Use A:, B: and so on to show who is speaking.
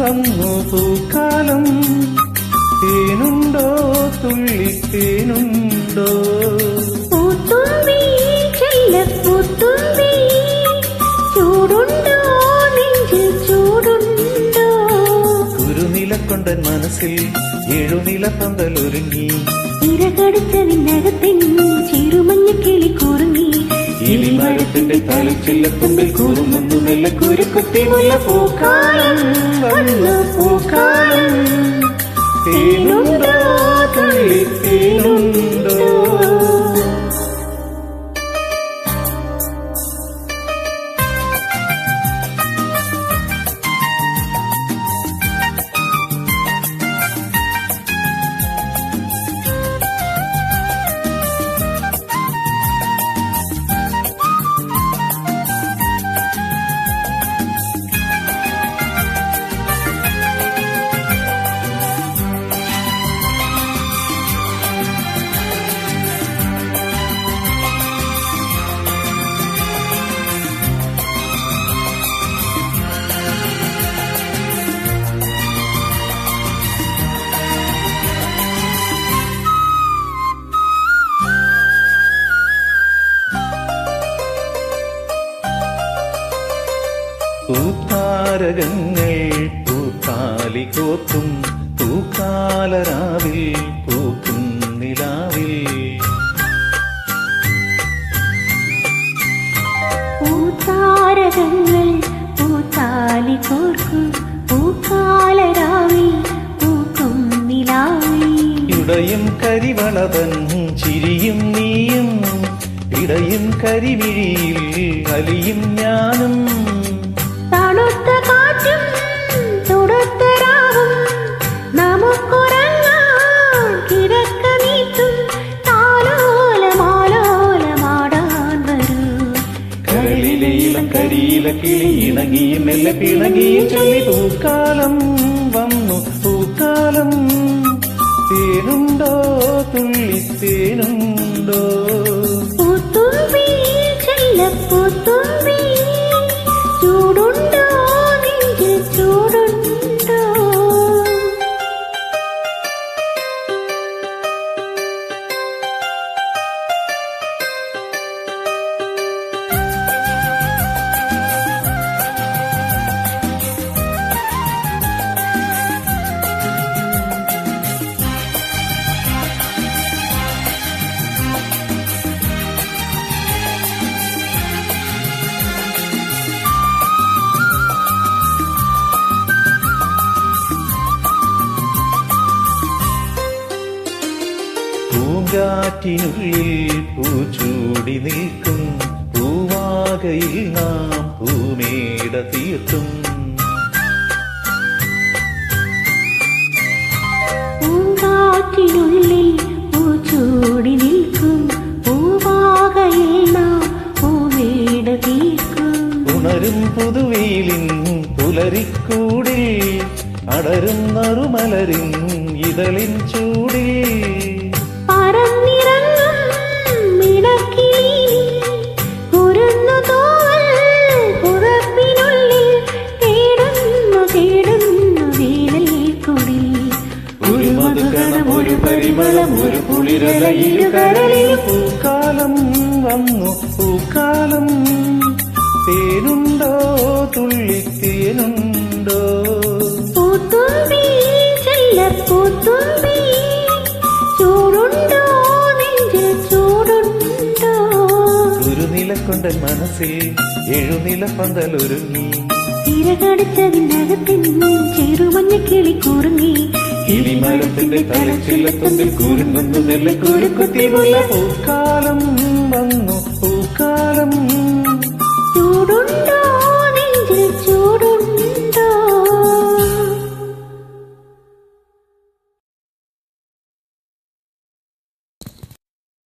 A: വന്നു പൂക്കാലം. തേനുണ്ടോ തുള്ളിത്തേനുണ്ടോ?
B: പൂത്തുമ്പി ചെല്ലപ്പൂത്തുമ്പി, ചൂടുണ്ടോ നെഞ്ചിൽ ചൂടുണ്ടോ?
A: കുരുനിലക്കൊണ്ടൻ മനസ്സിൽ എഴുനില പന്തലൊരുങ്ങി.
B: ഇരകടിച്ചതിനകത്തിൻ ചിരുമഞ്ഞ കിളി കുറുങ്ങി.
A: ഇലിമരത്തിന്റെ തലച്ചില്ലത്തുമ്പിൽ കൂറുന്നു മെല്ലെ കുരുക്കുത്തി മുല്ലപ്പൂക്കാലം വന്നു പൂക്കാലം. തേനുണ്ടോ തുള്ളിത്തേനുണ്ടോ? പൂത്താരകങ്ങൾ പൂത്താലി കോത്തും പൂക്കാലരാവിൽ പൂക്കും നിലാവിൽ.
B: പൂത്താരകങ്ങൾ പൂത്താലി കോർക്കും പൂക്കാലരാവിൽ പൂക്കും നിലാവിൽ.
A: ഇടയും കരിവളവൻ ചിരിയും നീയും, ഇടയും കരിവിഴിയിൽ അലിയും ഞാനും.
B: തണുത്ത കാറ്റും തുടുത്ത രാവും നമുക്കുറങ്ങാൻ കിടക്ക നീട്ടും. താലോലമാലോലമാടാൻ വരൂ.
A: കരളിലെ ഇളം കരിയില കിളി ഇണങ്ങിയും മെല്ലെ പിണങ്ങിയും ചൊല്ലി പൂക്കാലം വന്നു പൂക്കാലം. തേനുണ്ടോ തുള്ളിത്തേനുണ്ടോ?
B: പൂത്തുമ്പി ചെല്ലപ്പൂത്തുമ്പി, ചൂടുണ്ടോ നെഞ്ചിൽ ചൂടുണ്ടോ?
A: പൂങ്കാറ്റിനുള്ളിൽ പൂച്ചൂടി നിൽക്കും പൂവാകയിൽ നാം പൂമേട തീർത്തും.
B: പൂങ്കാറ്റിനുള്ളിൽ പൂച്ചൂടി നിൽക്കും പൂവാകയിൽ നാം പൂമേട തീർക്കും.
A: ഉണരും പുതുവെയിലിൻ പുലരിക്കൂടിൽ അടരും നറുമലരിൻ ഇതളിൻ ചൂടിൽ. ഒരു പരിമളം ഒരു കുളിരലയിൽ കരളിൽ പൂക്കാലം വന്നു പൂക്കാലം. തേനുണ്ടോ തുള്ളിത്തേനുണ്ടോ?
B: പൂത്തുമ്പി ചെല്ലപ്പൂത്തുമ്പി, ചൂടുണ്ടോ നെഞ്ചിൽ ചൂടുണ്ടോ?
A: കുരുനിലക്കൊണ്ടൻ മനസ്സിൽ എഴുനില പന്തലൊരുങ്ങി.
B: തിരകടിച്ചതിനകത്തിൻ ചെറുമഞ്ഞ കിളി കുറുങ്ങി.
A: ഇലിമരത്തിന്റെ തലച്ചില്ലത്തുമ്പിൽ കൂരുന്നു നെല്ല് കുരുക്കുത്തി മുല്ലപ്പൂക്കാലം വന്നു